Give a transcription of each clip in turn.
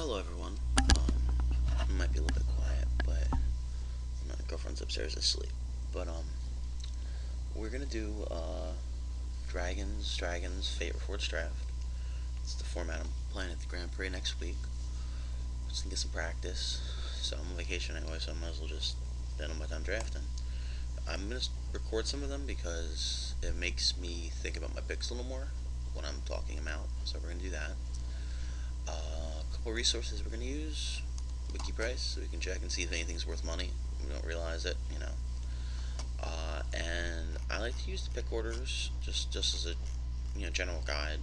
Hello everyone. It might be a little bit quiet, but my girlfriend's upstairs asleep. But we're gonna do Dragons Fate FRF Draft. It's the format I'm playing at the Grand Prix next week. Just to get some practice. So I'm on vacation anyway, so I might as well just spend all my time drafting. I'm gonna record some of them because it makes me think about my picks a little more when I'm talking them out. So we're gonna do that. A couple resources we're gonna use. Wiki price, so we can check and see if anything's worth money. We don't realize it, you know. And I like to use the pick orders just as a general guide.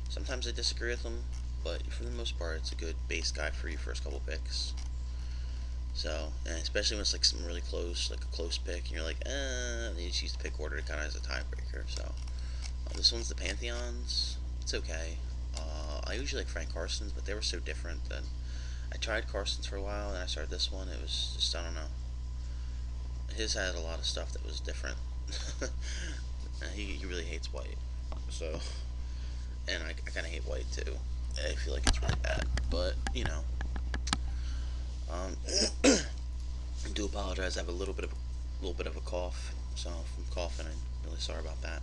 Sometimes I disagree with them, but for the most part, it's a good base guide for your first couple picks. So, and especially when it's like some really close, like a close pick, and you're like, then you just use the pick order to kind of as a tiebreaker. So, this one's the Pantheons. It's okay. I usually like Frank Carson's, but they were so different that I tried Carson's for a while, and I started this one. It was just, I don't know. His had a lot of stuff that was different. he really hates white. So, and I kind of hate white too. I feel like it's really bad. But, I do apologize. I have a little bit of a cough. So, if I'm coughing, I'm really sorry about that.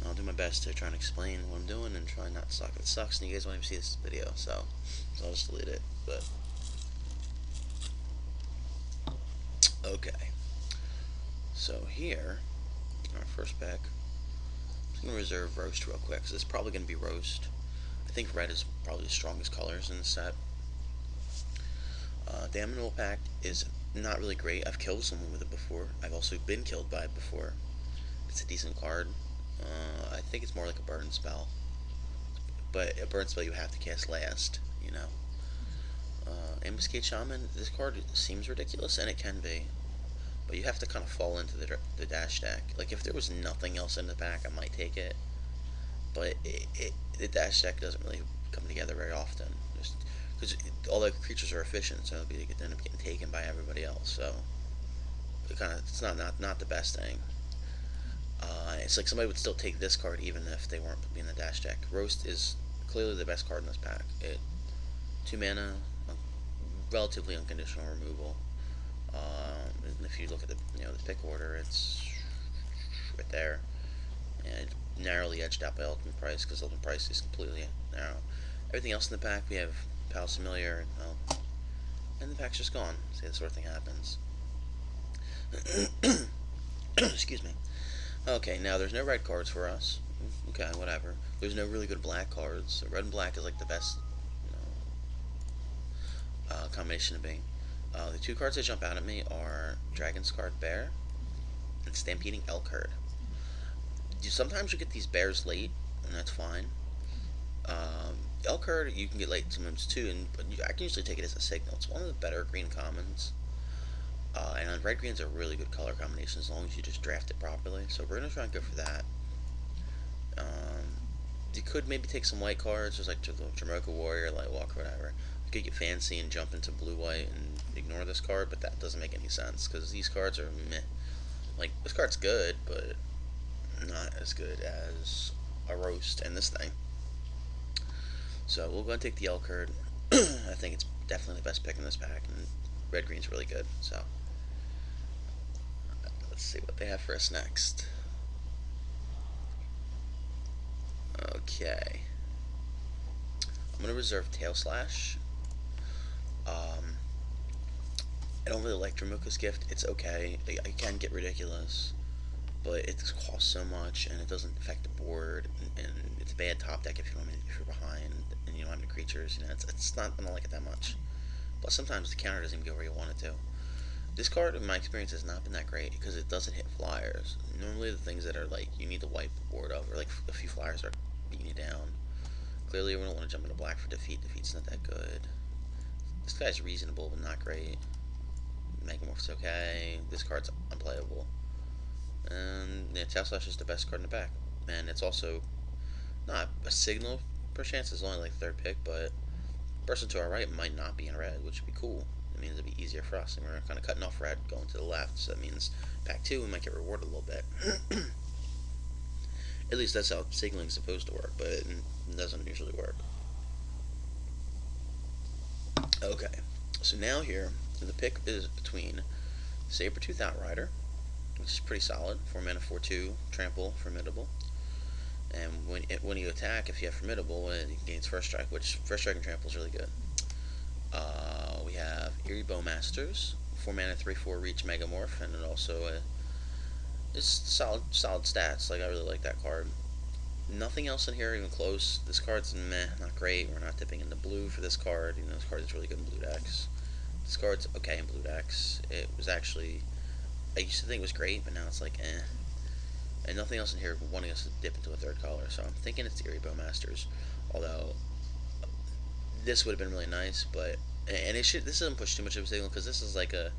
I'll do my best to try and explain what I'm doing and try not to suck. If it sucks and you guys won't even see this video, so I'll just delete it. But okay, so here, our first pick, I'm just gonna reserve roast real quick because it's probably gonna be roast. I think red is probably the strongest colors in the set. Damnable Pact is not really great. I've killed someone with it before. I've also been killed by it before. It's a decent card. I think it's more like a burn spell, but a burn spell you have to cast last, Ambuscade Shaman, this card seems ridiculous, and it can be, but you have to kind of fall into the dash deck. Like, if there was nothing else in the pack, I might take it, but the dash deck doesn't really come together very often, just because all the creatures are efficient, so they end up getting taken by everybody else, so it's not the best thing. It's like somebody would still take this card even if they weren't in the dash deck. Roast is clearly the best card in this pack. 2 mana, relatively unconditional removal. And if you look at the pick order, it's right there, and narrowly edged out by Ultimate Price because Ultimate Price is completely narrow. Everything else in the pack, we have Palace Familiar, and the pack's just gone. See, this sort of thing happens. Excuse me. Okay, now there's no red cards for us. Okay, whatever. There's no really good black cards. So red and black is like the best combination to be. The 2 cards that jump out at me are Dragonsguard Bear and Stampeding Elkherd. Sometimes you get these bears late, and that's fine. Elkherd you can get late sometimes too, but I can usually take it as a signal. It's one of the better green commons. And red green's a really good color combination as long as you just draft it properly. So we're gonna try and go for that. You could maybe take some white cards, just like the Jamoka Warrior, Lightwalker, whatever. You could get fancy and jump into blue-white and ignore this card, but that doesn't make any sense because these cards are meh. Like, this card's good, but not as good as a roast and this thing. So we'll go and take the Elkherd. I think it's definitely the best pick in this pack, and red green's really good. So let's see what they have for us next. Okay, I'm gonna reserve Tail Slash. I don't really like Dramoka's Gift. It's okay. It can get ridiculous, but it costs so much, and it doesn't affect the board, and it's a bad top deck if you're behind and you don't have any creatures. It's not. I don't like it that much. But sometimes the counter doesn't even go where you want it to. This card, in my experience, has not been that great because it doesn't hit flyers. Normally, the things that are like you need to wipe the board up, or like a few flyers are beating you down. Clearly, we don't want to jump into black for defeat. Defeat's not that good. This guy's reasonable, but not great. Megamorph's okay. This card's unplayable. And yeah, Tail Slash is the best card in the pack. And it's also not a signal per chance. It's only like 3rd pick, but the person to our right might not be in red, which would be cool. It means it'd be easier for us, and we're kind of cutting off red going to the left, so that means pack 2 we might get rewarded a little bit. At least that's how signaling's supposed to work, but it doesn't usually work. Okay, so now here, the pick is between Sabertooth Outrider, which is pretty solid, 4 mana, 4/2, trample, formidable. And when you attack, if you have formidable, it gains first strike, which first strike and trample is really good. We have Eerie Bowmasters, 4 mana, 3/4 reach Megamorph, and it also it's solid stats. Like I really like that card. Nothing else in here even close. This card's meh, not great. We're not dipping into blue for this card. This card is really good in blue decks. This card's okay in blue decks. It was actually, I used to think it was great, but now it's like eh. And nothing else in here wanting us to dip into a third color. So I'm thinking it's the Eerie Bowmasters. Although this would have been really nice, but this doesn't push too much of a signal because this is like a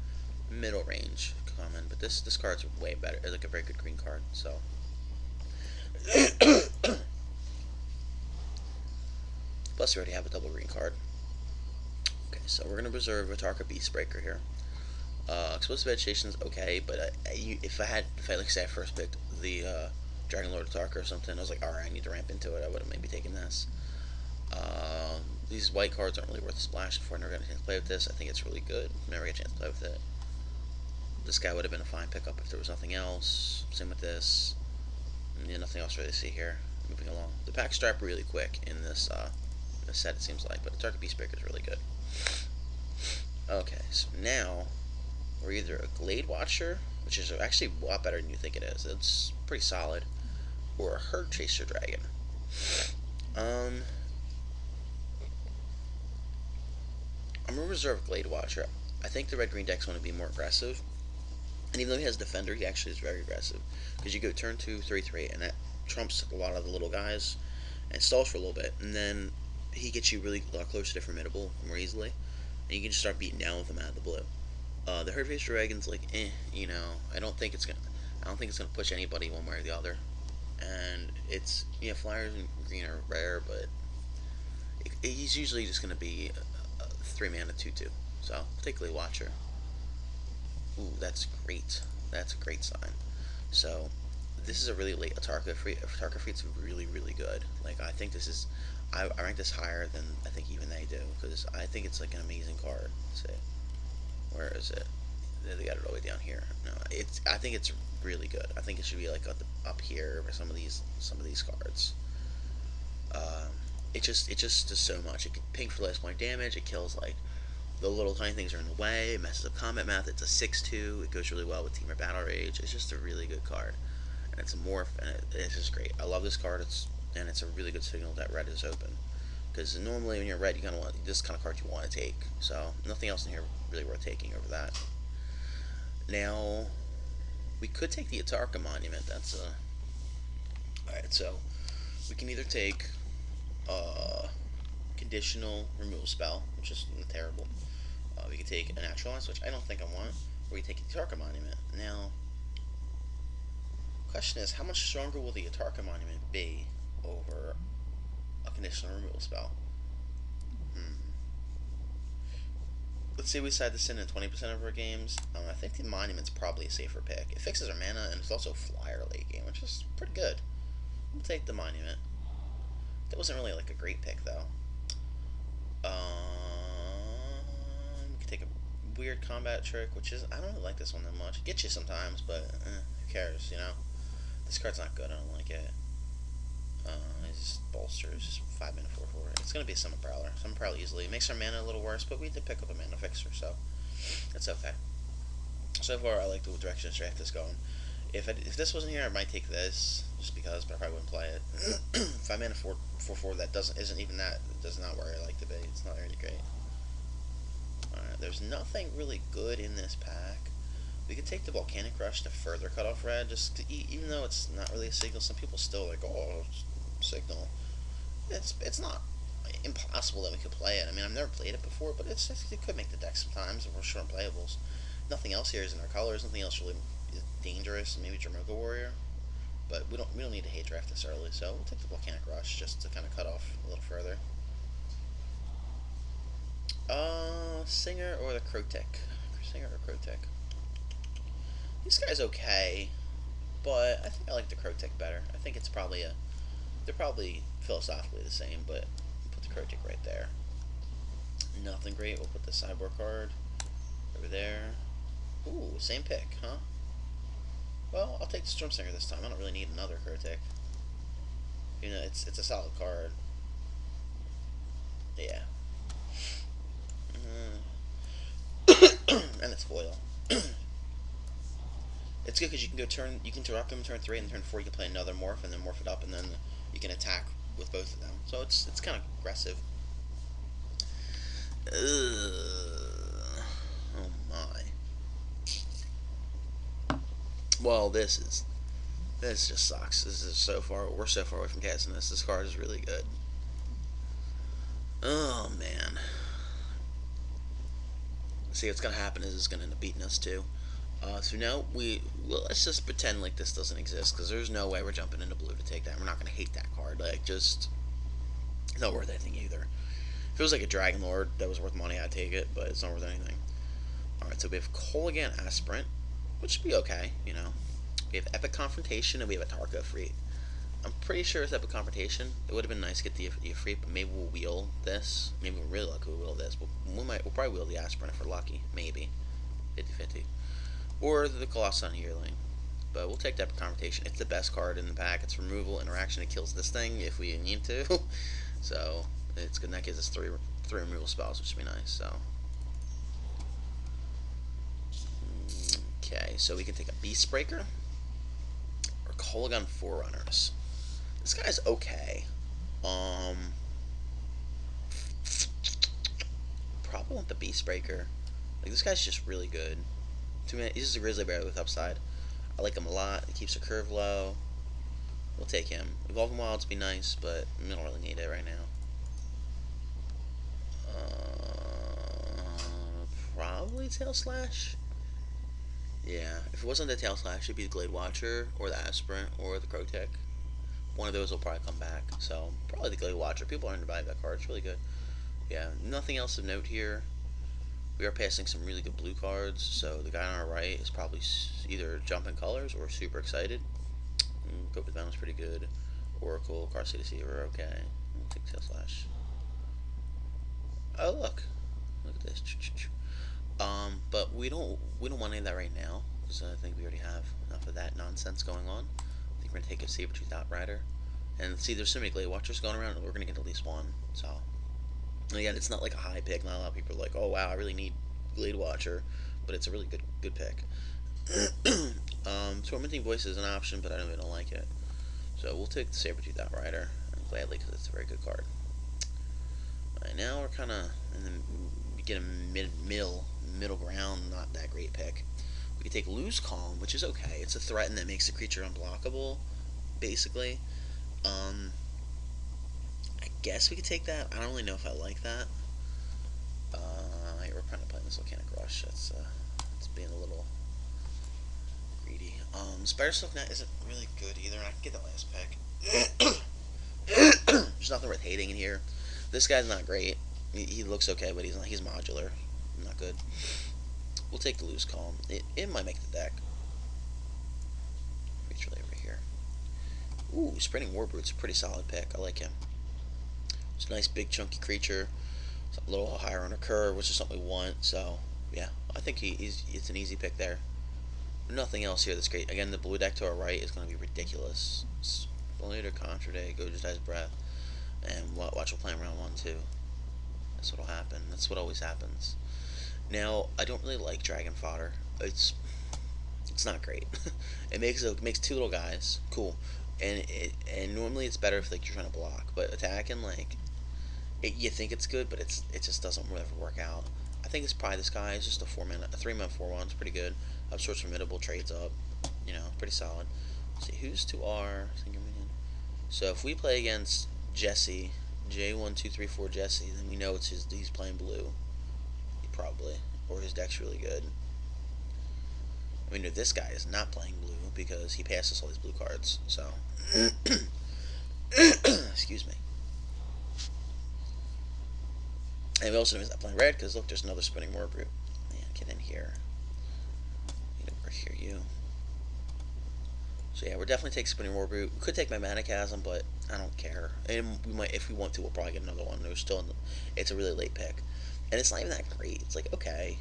middle range common. But this card's way better. It's like a very good green card. So. Plus, we already have a double green card. Okay, so we're gonna reserve Atarka Beastbreaker here. Explosive Vegetation's okay, but if I like say I first picked the Dragon Lord Atarka or something, I was like, alright, I need to ramp into it. I would have maybe taken this. These white cards aren't really worth a splash before I never got a chance to play with this. I think it's really good. Never get a chance to play with it. This guy would have been a fine pickup if there was nothing else. Same with this. Yeah, nothing else really to see here. Moving along. The pack strap really quick in this set, it seems like, but the Atarka Beastbreaker is really good. Okay, so now we're either a Glade Watcher, which is actually a lot better than you think it is. It's pretty solid, or a Herd Chaser Dragon. I'm gonna reserve Glade Watcher. I think the red-green deck's going to be more aggressive, and even though he has Defender, he actually is very aggressive because you go turn 2, 3/3, and that trumps a lot of the little guys and stalls for a little bit, and then he gets you really a lot closer to formidable more easily, and you can just start beating down with him out of the blue. The Herd Chaser Dragon's like, I don't think it's gonna push anybody one way or the other, and it's flyers and green are rare, but he's usually just gonna be a 3 mana 2/2. So particularly Watcher. Ooh, that's great. That's a great sign. So this is a really late Atarka Fleet. Atarka Fleet's really good. Like I think this is, I rank this higher than I think even they do because I think it's like an amazing card. Let's see. Where is it? They got it all the way down here. No, I think it's really good. I think it should be like up here for some of these cards. It just does so much. It can ping for less point damage. It kills like the little tiny things are in the way. It messes up combat math. It's a 6/2. It goes really well with Team or Battle Rage. It's just a really good card, and it's a morph, and it's just great. I love this card. It's a really good signal that red is open. Because normally when you're red, you kind of want this kind of card you want to take. So nothing else in here really worth taking over that. Now we could take the Atarka Monument. Alright. So we can either take conditional removal spell, which is terrible. We could take a naturalize, which I don't think I want, or we take the Atarka Monument. Now, question is, how much stronger will the Atarka Monument be over a conditional removal spell? Let's say we decide to send in 20% of our games. I think the Monument's probably a safer pick. It fixes our mana, and it's also flyer late game, which is pretty good. We'll take the Monument. That wasn't really like a great pick, though. We could take a weird combat trick, which is, I don't really like this one that much. It gets you sometimes, but who cares, This card's not good, I don't like it. It just bolsters, just 5 mana 4/4. It's going to be a Summon Prowler. Summon Prowler easily. It makes our mana a little worse, but we did pick up a mana fixer, so it's okay. So far, I like the direction this draft is going. If this wasn't here, I might take this, just because, but I probably wouldn't play it. 5 mana 4/4 that isn't even that, does not where I like to be. It's not really great. Alright, there's nothing really good in this pack. We could take the Volcanic Rush to further cut off red, even though it's not really a signal. Some people still like, oh, signal. It's not impossible that we could play it. I mean, I've never played it before, but it could make the deck sometimes if we're short playables. Nothing else here is in our colors. Nothing else really is dangerous. Maybe Jamoga Warrior, but we don't need to hate draft this early. So we'll take the Volcanic Rush just to kind of cut off a little further. Singer or the Crotek? Singer or Crotek? This guy's okay. but I think I like the Crow-Tick better. I think it's probably they're probably philosophically the same, but we'll put the Crow-Tick right there. Nothing great. We'll put the Cyborg card over there. Ooh, same pick, huh? Well, I'll take the Storm Singer this time. I don't really need another Crow-Tick. You know, it's a solid card. Yeah. And it's foil. It's good because you can go you can interrupt him turn 3, and turn 4 you can play another morph, and then morph it up, and then you can attack with both of them. So it's kind of aggressive. Oh my. Well, this just sucks. We're so far away from casting this. This card is really good. Oh man. See, what's gonna happen is it's gonna end up beating us too. So now let's just pretend like this doesn't exist, because there's no way we're jumping into blue to take that. We're not gonna hate that card. Like, just it's not worth anything either. If it was like a Dragon Lord that was worth money, I'd take it, but it's not worth anything. All right, so we have Kolaghan Aspirant, which should be okay. You know, we have Epic Confrontation, and we have a Tarko Free. I'm pretty sure it's Epic Confrontation. It would have been nice to get the Ifrit, but maybe we'll wheel this. Maybe we're really lucky we'll wheel this. But we'll probably wheel the Aspirant if we're lucky. Maybe 50-50. Or the Colossus Yearling. But we'll take the Epic Confrontation. It's the best card in the pack. It's removal, interaction. It kills this thing if we need to. So it's good. That gives us three removal spells, which would be nice. So okay, so we can take a Beast Breaker or Kolaghan Forerunners. This guy's okay. Probably want the Beast Breaker. Like, this guy's just really good. He's just a Grizzly Bear with upside. I like him a lot. He keeps the curve low. We'll take him. Evolving Wilds would be nice, but we don't really need it right now. Probably Tail Slash. Yeah, if it wasn't the Tail Slash, it'd be the Glade Watcher, or the Aspirant, or the Crow-Tick. One of those will probably come back. So, probably the Glade Watcher. People aren't buying that card. It's really good. Yeah, nothing else of note here. We are passing some really good blue cards, so the guy on our right is probably either jumping colors or super excited. Go with Bound is pretty good. Oracle, Car City Deceiver, okay. We'll take Tail Slash. Oh, look at this. But we don't want any of that right now, because I think we already have enough of that nonsense going on. I think we're gonna take a Saber-Tooth Outrider, and see, there's so many Glade Watchers going around, and we're gonna get at least one. So, and again, it's not like a high pick. Not a lot of people are like, oh wow, I really need Glade Watcher, but it's a really good pick. Tormenting Voice is an option, but I really don't like it. So we'll take the Saber-Tooth Outrider, gladly, because it's a very good card. Alright, now we're kind of we get a middle ground, not that great pick. We can take Lose Calm, which is okay. It's a threat that makes the creature unblockable, basically. I guess we could take that. I don't really know if I like that. We're kind of playing this Volcanic Rush. It's being a little greedy. Spider Silk Net isn't really good either. I can get the last pick. There's nothing worth hating in here. This guy's not great. He looks okay, but he's modular. Not good. We'll take the Lose Calm. It might make the deck. Reach really over here. Ooh, Sprinting Warbrute's a pretty solid pick. I like him. It's a nice big chunky creature. It's a little higher on a curve, which is something we want. So yeah, I think it's an easy pick there. Nothing else here that's great. Again, the blue deck to our right is going to be ridiculous. Spoliator, Contraday, Gojirai's Breath, and watch we'll play round 1 too. That's what'll happen. That's what always happens. Now, I don't really like Dragon Fodder. It's not great. it makes two little guys. Cool. And normally it's better if like you're trying to block, but attacking you think it's good, but it just doesn't really work out. I think it's probably this guy is just a 3-mana 4/1. It's pretty good. Upsort's formidable, trades up, pretty solid. Let's see who's to our single minion. So if we play against Jesse, J1234 Jesse, then we know he's playing blue, probably, or his deck's really good. I mean, this guy is not playing blue because he passes all these blue cards. So, excuse me. And we also know he's not playing red because look, there's another Spinning Warbroot. Man, get in here. Get over here, you. So yeah, we're definitely taking Spinning Warboot. We could take my Manacasm, but I don't care. And we might, if we want to, we'll probably get another one. There's still, it's a really late pick, and it's not even that great. It's like okay,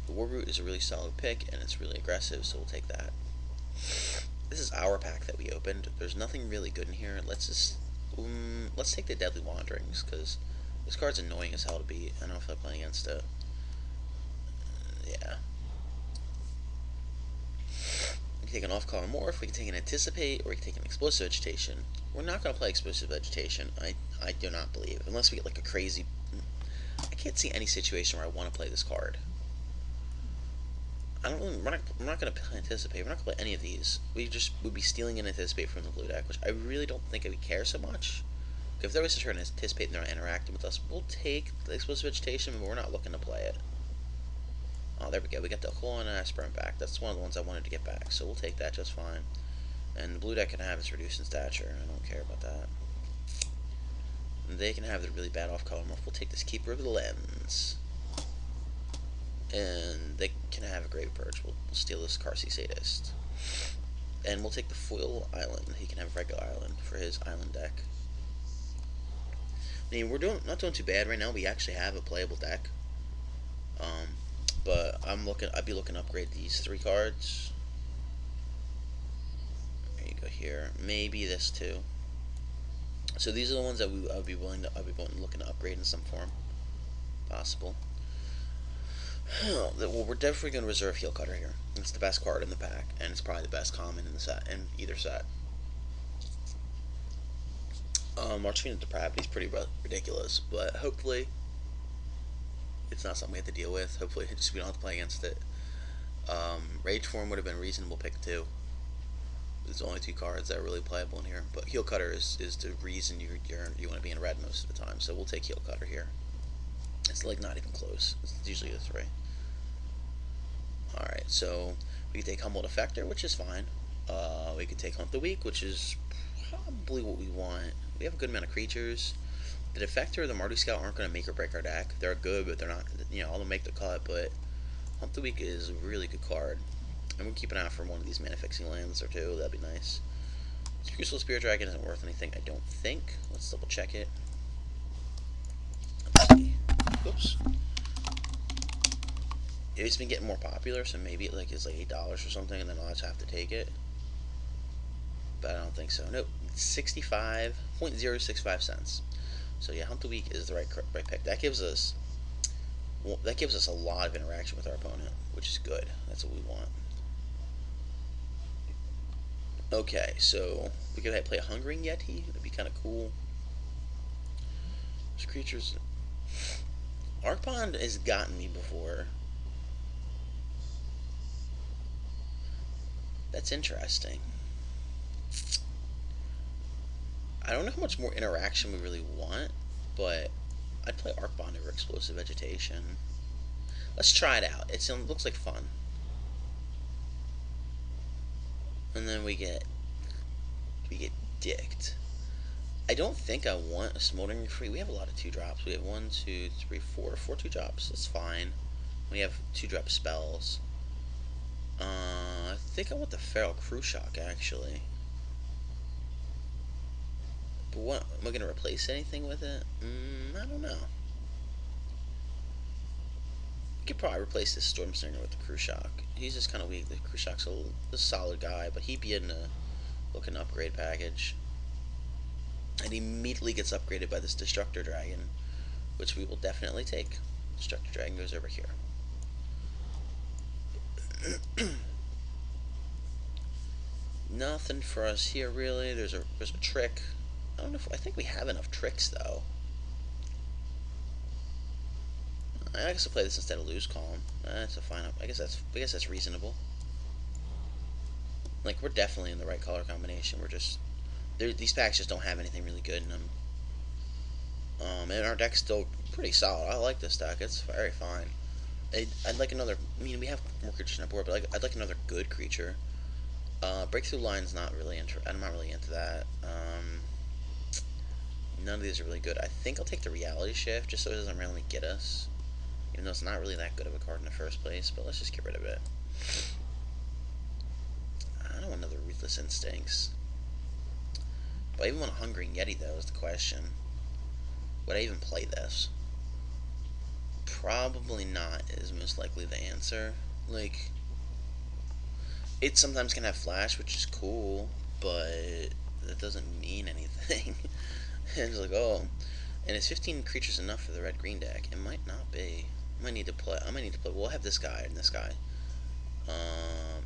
the Warboot is a really solid pick, and it's really aggressive, so we'll take that. This is our pack that we opened. There's nothing really good in here. Let's take the Deadly Wanderings because this card's annoying as hell to beat. I don't know if I'm playing against it. Yeah. We can take an off-color morph, we can take an anticipate, or we can take an explosive vegetation. We're not going to play explosive vegetation. I do not believe, unless we get like a crazy. I can't see any situation where I want to play this card. I don't really. We're not going to play anticipate. We're not going to play any of these. We just would be stealing an anticipate from the blue deck, which I really don't think I would care so much. If there was a turn anticipate and they're not interacting with us, we'll take the explosive vegetation, but we're not looking to play it. Oh, there we go. We got the Hole and Aspirin back. That's one of the ones I wanted to get back, so we'll take that just fine. And the blue deck can have its reduced in stature. I don't care about that. And they can have the really bad off-color morph. We'll take this Keeper of the Lens. And they can have a Grave Purge. We'll steal this Carsey Sadist. And we'll take the Foil Island. He can have a regular island for his island deck. I mean, we're not doing too bad right now. We actually have a playable deck. But I'd be looking to upgrade these 3 cards. There you go here. Maybe this too. So these are the ones that I'd be looking to upgrade in some form, possible. Well, we're definitely going to reserve Heel Cutter here. It's the best card in the pack, and it's probably the best common in the set, in either set. Marching Depravity is pretty ridiculous, but hopefully it's not something we have to deal with. Hopefully we don't have to play against it. Rage Form would have been a reasonable pick too. There's only 2 cards that are really playable in here, but Heel Cutter is the reason you want to be in red most of the time. So we'll take Heel Cutter here. It's like not even close. It's usually a 3. All right, so we can take Humbled Effector, which is fine. We can take Hunt the Weak, which is probably what we want. We have a good amount of creatures. The Defector or the Mardu Scout aren't going to make or break our deck. They're good, but they're not, they'll make the cut, but Hunt the Weak is a really good card. And we'll keep an eye out for one of these mana-fixing lands or 2. That'd be nice. Crucial Spirit Dragon isn't worth anything, I don't think. Let's double check it. Let's see. Oops. It's been getting more popular, so maybe it is like $8 or something, and then I'll just have to take it. But I don't think so. Nope. 65.065 cents. So yeah, Hunt the Weak is the right pick. That gives us a lot of interaction with our opponent, which is good. That's what we want. Okay, so we could play a Hungering Yeti. That'd be kind of cool. There's creatures. Arcbond has gotten me before. That's interesting. I don't know how much more interaction we really want, but I'd play Arcbond over Explosive Vegetation. Let's try it out. It looks like fun. And then we get dicked. I don't think I want a Smoldering Free. We have a lot of 2-drops. We have 1, 2, 3, 4 2-drops. That's fine. We have 2-drop spells. I think I want the Feral Crew Shock, actually. But what, am I going to replace anything with it? I don't know. We could probably replace this Stormslinger with the Crew Shock. He's just kind of weak. The Crew Shock's a solid guy, but he'd be in a looking upgrade package. And he immediately gets upgraded by this Destructor Dragon, which we will definitely take. Destructor Dragon goes over here. Nothing for us here really. There's a trick. I don't know I think we have enough tricks though. I guess I'll play this instead of Lose Calm. That's a fine. I guess that's reasonable. Like we're definitely in the right color combination. We're just these packs just don't have anything really good in them. And our deck's still pretty solid. I like this deck. It's very fine. I'd like another. I mean, we have more creatures on the board, but I'd like another good creature. Breakthrough Line's not really I'm not really into that. None of these are really good. I think I'll take the Reality Shift just so it doesn't really get us. Even though it's not really that good of a card in the first place, but let's just get rid of it. I don't want another Ruthless Instincts. Do I even want a Hungering Yeti, though, is the question. Would I even play this? Probably not is most likely the answer. Like, it sometimes can have Flash, which is cool, but that doesn't mean anything. And it's like, oh, and is 15 creatures enough for the red-green deck? It might not be. I might need to play. We'll have this guy and this guy. I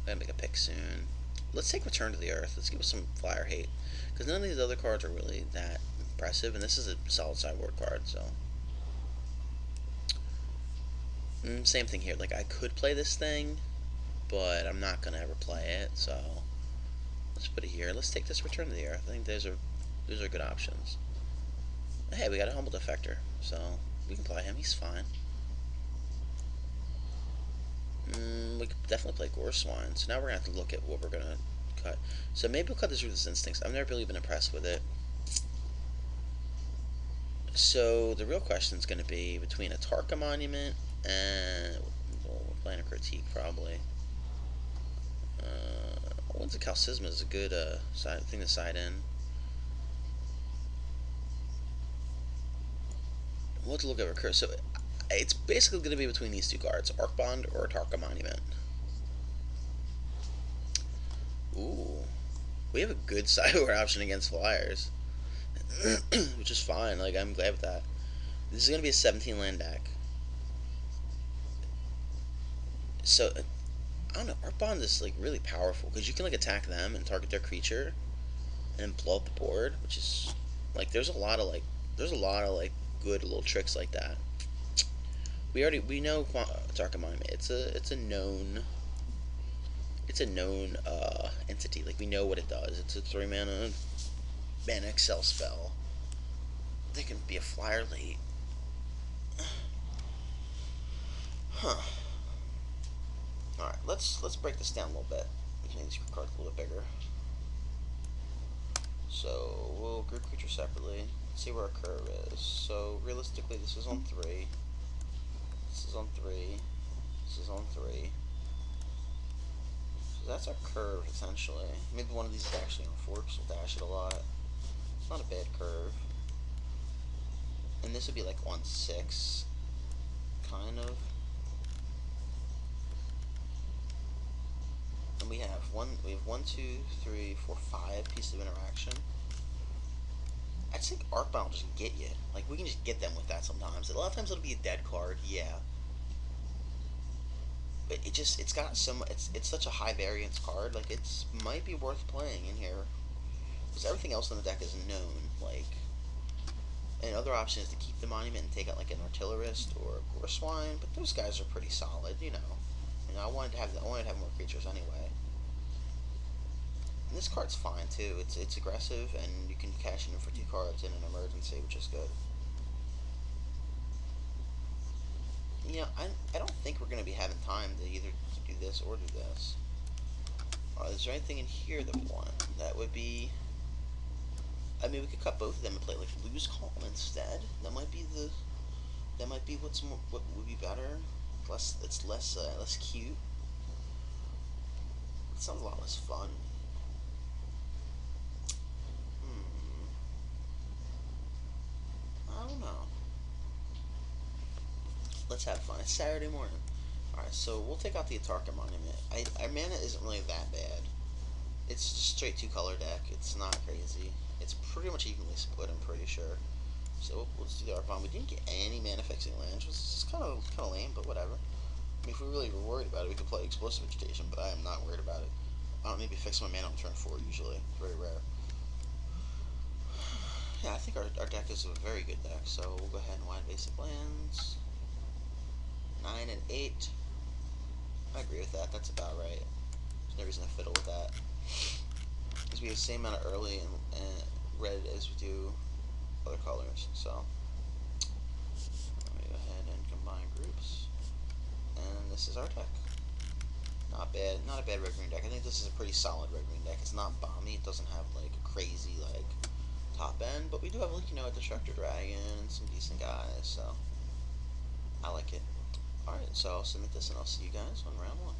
gotta make a pick soon. Let's take Return to the Earth. Let's give us some flyer hate, because none of these other cards are really that impressive, and this is a solid sideboard card. So, same thing here. Like, I could play this thing, but I'm not gonna ever play it. So, let's put it here. Let's take this Return to the Earth. I think those are good options. Hey, we got a Humble Defector, so we can play him. He's fine. We could definitely play Gore Swine. So now we're going to have to look at what we're going to cut. So maybe we'll cut this Ruthless Instincts. I've never really been impressed with it. So the real question is going to be between a Tarka Monument and... well, we're playing a Critique, probably. Winds of Calcisma is a good thing to side in. We'll have to look at Recur. So it's basically going to be between these two cards, Arc Bond or Tarka Monument. Ooh. We have a good sideboard option against Flyers, which is fine. Like, I'm glad with that. This is going to be a 17 land deck. So, I don't know, Arc Bond is, like, really powerful, because you can, like, attack them and target their creature, and then blow up the board, which is, like, there's a lot of, good little tricks like that. We know Tarka Monument. It's a known entity. Like, we know what it does. It's a 3-mana Excel spell. They can be a flyer late. Huh. Alright, let's break this down a little bit. We can make these cards a little bit bigger. So we'll group creatures separately. See where our curve is. So realistically, this is on 3. This is on 3. This is on 3. So that's our curve, essentially. Maybe one of these is actually on 4, because we'll dash it a lot. It's not a bad curve. And this would be like on 6, kind of. And we have 1, 2, 3, 4, 5 pieces of interaction. I think Arc Bond will just get you. Like, we can just get them with that sometimes. A lot of times it'll be a dead card, yeah. But it's got it's such a high variance card. Like, it's might be worth playing in here, because everything else in the deck is known. Like, and other option is to keep the Monument and take out like an Artillerist or a Gore Swine. But those guys are pretty solid, you know. And I wanted to have more creatures anyway. And this card's fine too. It's aggressive, and you can cash in for 2 cards in an emergency, which is good. You know, I don't think we're going to be having time to either do this or do this. Is there anything in here that we want? That would be... I mean, we could cut both of them and play like Lose Calm instead. That might be what would be better. It's less cute. It sounds a lot less fun. I don't know. Let's have fun. It's Saturday morning. Alright, so we'll take out the Atarka Monument. Our mana isn't really that bad. It's just straight 2-color deck. It's not crazy. It's pretty much evenly split, I'm pretty sure. So we'll just do the Arc Bond. We didn't get any mana fixing lands, which is kind of lame, but whatever. I mean, if we really were worried about it, we could play Explosive Vegetation, but I am not worried about it. I don't need to fix my mana on turn 4 usually. Very rare. Yeah, I think our deck is a very good deck, so we'll go ahead and wind basic lands. 9 and 8. I agree with that. That's about right. There's no reason to fiddle with that. Because we have the same amount of early and red as we do other colors. So let me go ahead and combine groups. And this is our deck. Not bad. Not a bad red-green deck. I think this is a pretty solid red-green deck. It's not bomby. It doesn't have like a crazy like top end, but we do have, like, you know, a Destructor Dragon and some decent guys. So I like it. Alright, so I'll submit this and I'll see you guys on round 1.